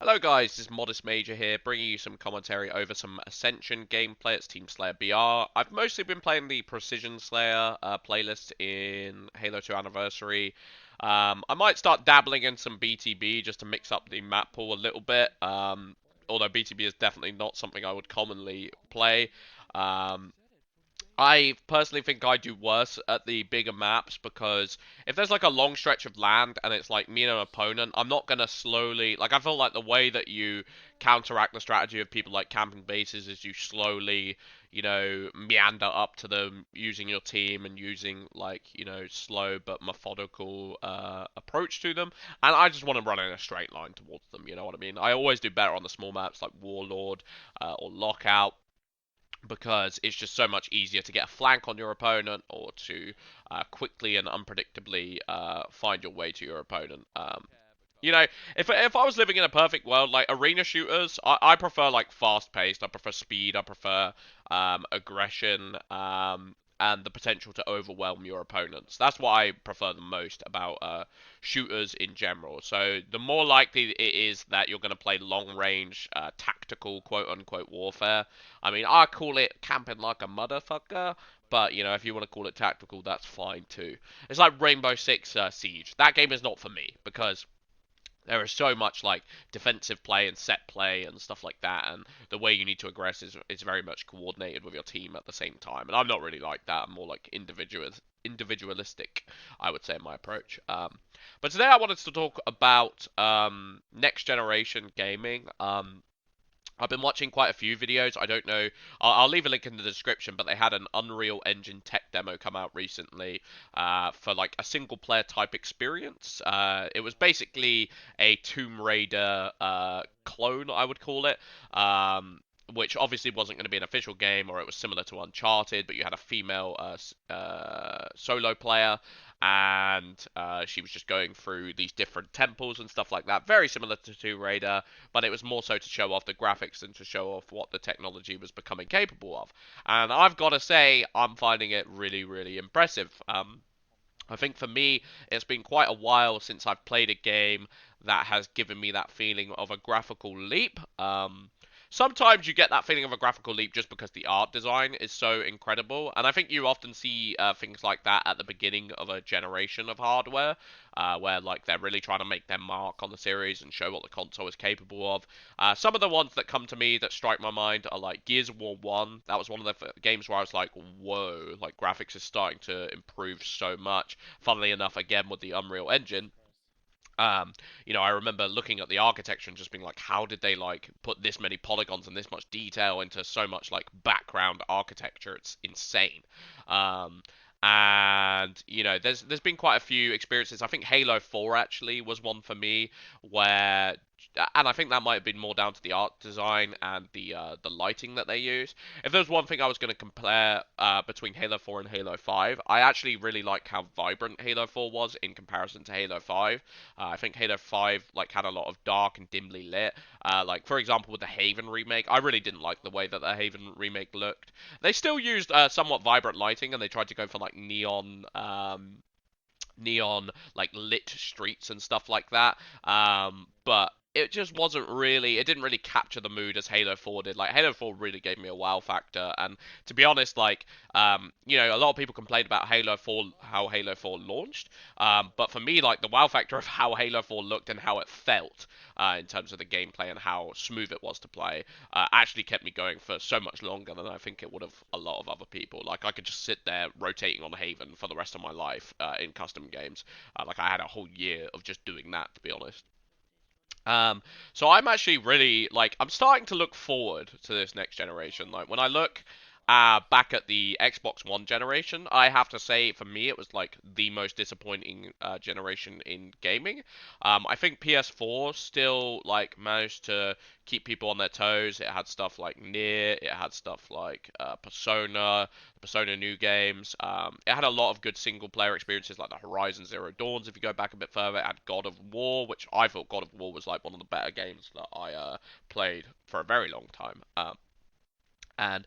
Hello guys, this is Modest Major here, bringing you some commentary over some Ascension gameplay. It's Team Slayer BR. I've mostly been playing the Precision Slayer playlist in Halo 2 Anniversary. I might start dabbling in some BTB just to mix up the map pool a little bit. Although BTB is definitely not something I would commonly play. Um, I personally think I do worse at the bigger maps because if there's like a long stretch of land and it's like me and an opponent, I'm not gonna slowly like I feel like the way that you counteract the strategy of people like camping bases is you slowly, meander up to them using your team and using like, slow but methodical approach to them. And I just want to run in a straight line towards them, you know what I mean? I always do better on the small maps like Warlord or Lockout because it's just so much easier to get a flank on your opponent or to quickly and unpredictably find your way to your opponent. You know, if I was living in a perfect world, like arena shooters, I prefer like fast paced. I prefer speed. I prefer aggression. And the potential to overwhelm your opponents. That's what I prefer the most about shooters in general. So the more likely it is that you're going to play long range, tactical, quote unquote warfare. I mean, I call it camping like a motherfucker. But if you want to call it tactical, that's fine too. It's like Rainbow Six Siege. That game is not for me because there is so much like defensive play and set play and stuff like that, and the way you need to aggress is very much coordinated with your team at the same time. And I'm not really like that. I'm more like individualistic, I would say, in my approach. But today I wanted to talk about next generation gaming. I've been watching quite a few videos. I don't know. I'll leave a link in the description, but they had an Unreal Engine tech demo come out recently for like a single player type experience. It was basically a Tomb Raider clone, I would call it. Which obviously wasn't going to be an official game, or it was similar to Uncharted, but you had a female solo player, and she was just going through these different temples and stuff like that. Very similar to Tomb Raider, but it was more so to show off the graphics than to show off what the technology was becoming capable of. And I've got to say, I'm finding it really, really impressive. I think for me, it's been quite a while since I've played a game that has given me that feeling of a graphical leap. Sometimes you get that feeling of a graphical leap just because the art design is so incredible, and I think you often see things like that at the beginning of a generation of hardware, where like they're really trying to make their mark on the series and show what the console is capable of. Some of the ones that come to me that strike my mind are like Gears of War 1. That was one of the games where I was like, whoa, like graphics is starting to improve so much. Funnily enough, again with the Unreal Engine. Um, I remember looking at the architecture and just being like, how did they like put this many polygons and this much detail into so much like background architecture? It's insane. Um, and there's been quite a few experiences. I think Halo 4 actually was one for me where, and I think that might have been more down to the art design and the lighting that they use. If there's one thing I was going to compare between Halo 4 and Halo 5, I actually really like how vibrant Halo 4 was in comparison to Halo 5. I think Halo 5 like had a lot of dark and dimly lit. Like for example with the Haven remake, I really didn't like the way that the Haven remake looked. They still used somewhat vibrant lighting and they tried to go for like neon like lit streets and stuff like that. But it just wasn't really, it didn't really capture the mood as Halo 4 did. Like Halo 4 really gave me a wow factor, and to be honest, like a lot of people complained about Halo 4, how Halo 4 launched, but for me, like the wow factor of how Halo 4 looked and how it felt in terms of the gameplay and how smooth it was to play, actually kept me going for so much longer than I think it would have a lot of other people. Like I could just sit there rotating on Haven for the rest of my life in custom games. Like I had a whole year of just doing that, to be honest. Um, so I'm actually really like I'm starting to look forward to this next generation. Like when I look back at the Xbox One generation, I have to say for me it was like the most disappointing generation in gaming. I think PS4 still like managed to keep people on their toes. It had stuff like Nier, it had stuff like Persona New Games. It had a lot of good single player experiences like the Horizon Zero Dawns. If you go back a bit further, it had God of War, which I thought God of War was like one of the better games that I played for a very long time. And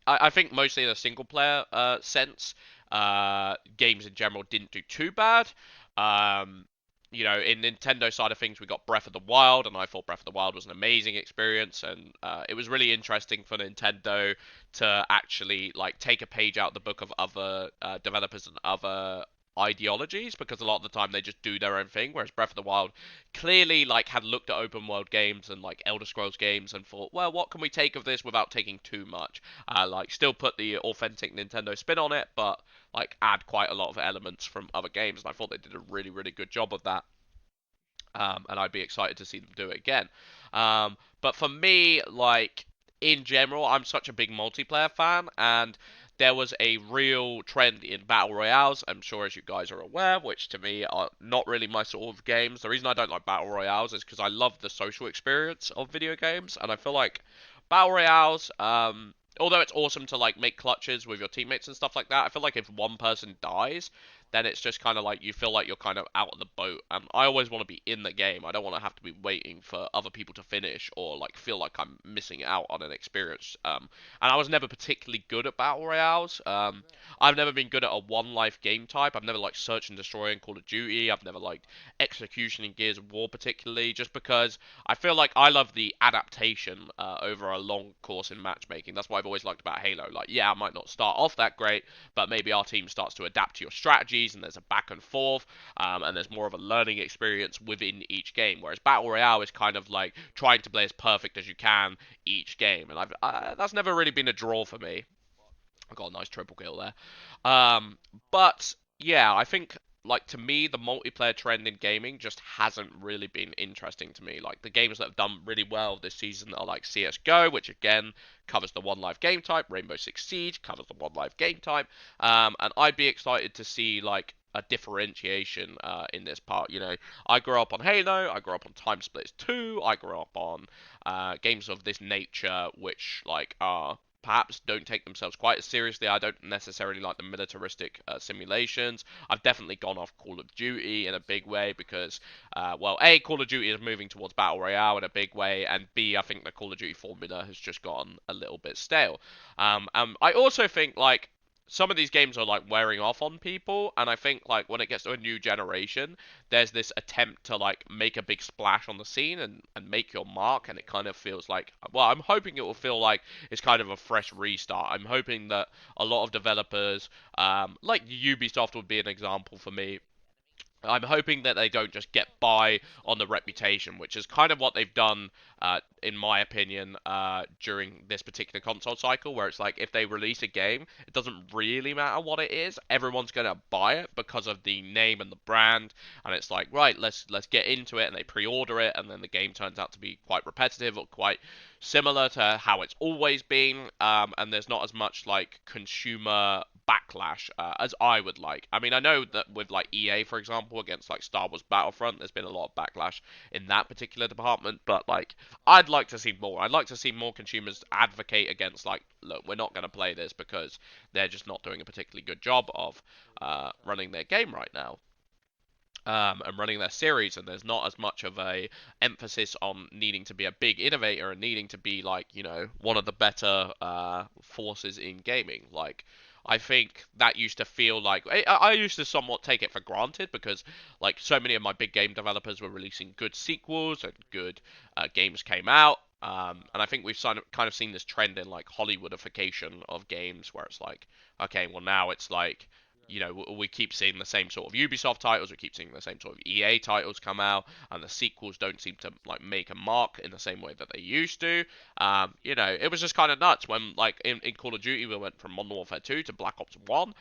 I think mostly in a single player sense, games in general didn't do too bad. Um, you know, in Nintendo side of things, we got Breath of the Wild, and I thought Breath of the Wild was an amazing experience, and it was really interesting for Nintendo to actually like take a page out the book of other developers and other ideologies, because a lot of the time they just do their own thing, whereas Breath of the Wild clearly like had looked at open world games and like Elder Scrolls games and thought, well, what can we take of this without taking too much? Like still put the authentic Nintendo spin on it, but like add quite a lot of elements from other games, and I thought they did a really, really good job of that. And I'd be excited to see them do it again. But for me, like in general, I'm such a big multiplayer fan, and there was a real trend in battle royales. I'm sure, as you guys are aware, which to me are not really my sort of games. The reason I don't like battle royales is because I love the social experience of video games, and I feel like battle royales, although it's awesome to like make clutches with your teammates and stuff like that, I feel like if one person dies, then it's just kind of like you feel like you're kind of out of the boat. And I always want to be in the game. I don't want to have to be waiting for other people to finish or like feel like I'm missing out on an experience. And I was never particularly good at battle royales. I've never been good at a one life game type. I've never liked search and destroy in Call of Duty. I've never liked execution in Gears of War particularly, just because I feel like I love the adaptation over a long course in matchmaking. That's what I've always liked about Halo. Like, yeah, I might not start off that great, but maybe our team starts to adapt to your strategies, and there's a back and forth, and there's more of a learning experience within each game. Whereas Battle Royale is kind of like trying to play as perfect as you can each game, and that's never really been a draw for me. I got a nice triple kill there. But yeah, I think like to me the multiplayer trend in gaming just hasn't really been interesting to me. Like the games that have done really well this season are like CS:GO, which again covers the one life game type. Rainbow Six Siege covers the one life game type. And I'd be excited to see like a differentiation in this part. You know, I grew up on Halo, I grew up on Time Splitters 2, I grew up on games of this nature, which like are perhaps don't take themselves quite as seriously. I don't necessarily like the militaristic simulations. I've definitely gone off Call of Duty in a big way because, well, A, Call of Duty is moving towards Battle Royale in a big way, and B, I think the Call of Duty formula has just gotten a little bit stale. I also think, like, some of these games are like wearing off on people, and I think like when it gets to a new generation, there's this attempt to like make a big splash on the scene and make your mark, and it kind of feels like, well, I'm hoping it will feel like it's kind of a fresh restart. I'm hoping that a lot of developers, like Ubisoft would be an example for me. I'm hoping that they don't just get by on the reputation, which is kind of what they've done, in my opinion, during this particular console cycle, where it's like if they release a game, it doesn't really matter what it is. Everyone's gonna buy it because of the name and the brand, and it's like, right, let's get into it, and they pre-order it, and then the game turns out to be quite repetitive or quite similar to how it's always been, and there's not as much like consumer backlash as I would like. I mean, I know that with like EA, for example, against like Star Wars Battlefront, there's been a lot of backlash in that particular department, but like I'd like to see more. I'd like to see more consumers advocate against like, look, we're not going to play this because they're just not doing a particularly good job of running their game right now, and running their series, and there's not as much of a emphasis on needing to be a big innovator and needing to be like, you know, one of the better forces in gaming. Like I think that used to feel like I used to somewhat take it for granted because like so many of my big game developers were releasing good sequels and good games came out. And I think we've kind of seen this trend in like Hollywoodification of games where it's like, okay, well now it's like, you know, we keep seeing the same sort of Ubisoft titles, we keep seeing the same sort of EA titles come out, and the sequels don't seem to like make a mark in the same way that they used to. You know, it was just kind of nuts when like in Call of Duty we went from Modern Warfare 2 to Black Ops 1.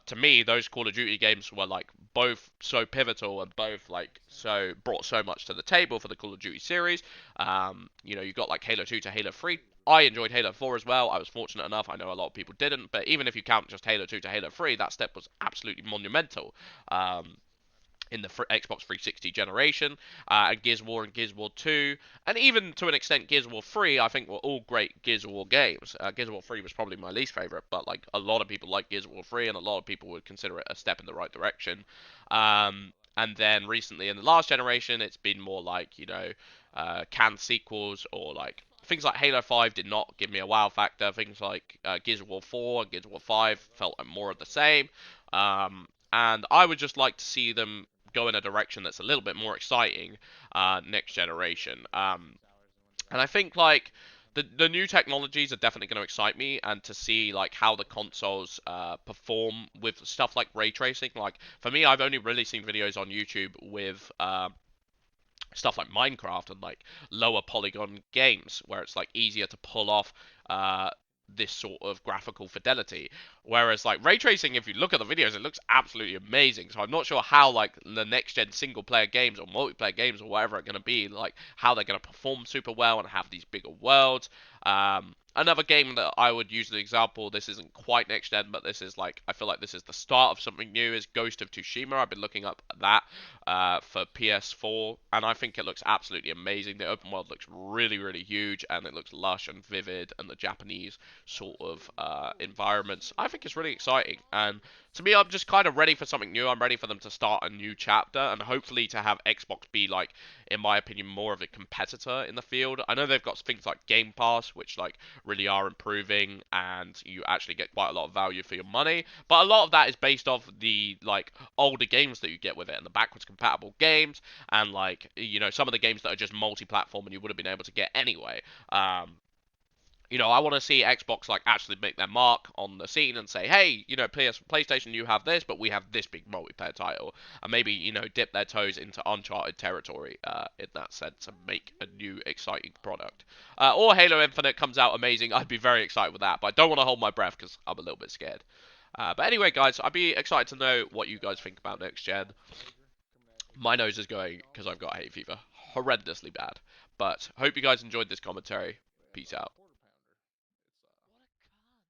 To me, those Call of Duty games were like both so pivotal and both like so brought so much to the table for the Call of Duty series. You know, you got like Halo 2 to Halo 3. I enjoyed Halo 4 as well. I was fortunate enough. I know a lot of people didn't, but even if you count just Halo 2 to Halo 3, that step was absolutely monumental. In the Xbox 360 generation, and Gears of War and Gears of War 2, and even to an extent Gears of War 3, I think were all great Gears of War games. Gears of War 3 was probably my least favorite, but like a lot of people like Gears of War 3, and a lot of people would consider it a step in the right direction. And then recently in the last generation, it's been more like, you know, canned sequels or like things like Halo 5 did not give me a wow factor. Things like Gears of War 4 and Gears of War 5 felt like more of the same. And I would just like to see them go in a direction that's a little bit more exciting next generation. And I think like the new technologies are definitely going to excite me, and to see like how the consoles perform with stuff like ray tracing. Like for me, I've only really seen videos on YouTube with stuff like Minecraft and like lower polygon games where it's like easier to pull off uh, this sort of graphical fidelity. Whereas like ray tracing, if you look at the videos, it looks absolutely amazing. So I'm not sure how like the next gen single player games or multiplayer games or whatever are going to be, like how they're going to perform super well and have these bigger worlds. Another game that I would use as an example, this isn't quite next gen, but this is like, I feel like this is the start of something new, is Ghost of Tsushima. I've been looking up that for PS4, and I think it looks absolutely amazing. The open world looks really, really huge, and it looks lush and vivid, and the Japanese sort of environments, I think it's really exciting. And to me, I'm just kind of ready for something new. I'm ready for them to start a new chapter, and hopefully to have Xbox be like, in my opinion, more of a competitor in the field. I know they've got things like Game Pass, which like really are improving, and you actually get quite a lot of value for your money. But a lot of that is based off the like older games that you get with it, and the backwards compatible games, and like some of the games that are just multi-platform and you would have been able to get anyway. I want to see Xbox like actually make their mark on the scene and say, hey, PlayStation, you have this, but we have this big multiplayer title, and maybe dip their toes into uncharted territory in that sense and make a new exciting product. Or Halo Infinite comes out amazing, I'd be very excited with that, but I don't want to hold my breath because I'm a little bit scared. But anyway, guys, I'd be excited to know what you guys think about next gen. My nose is going because I've got hay fever, horrendously bad. But hope you guys enjoyed this commentary. Peace out.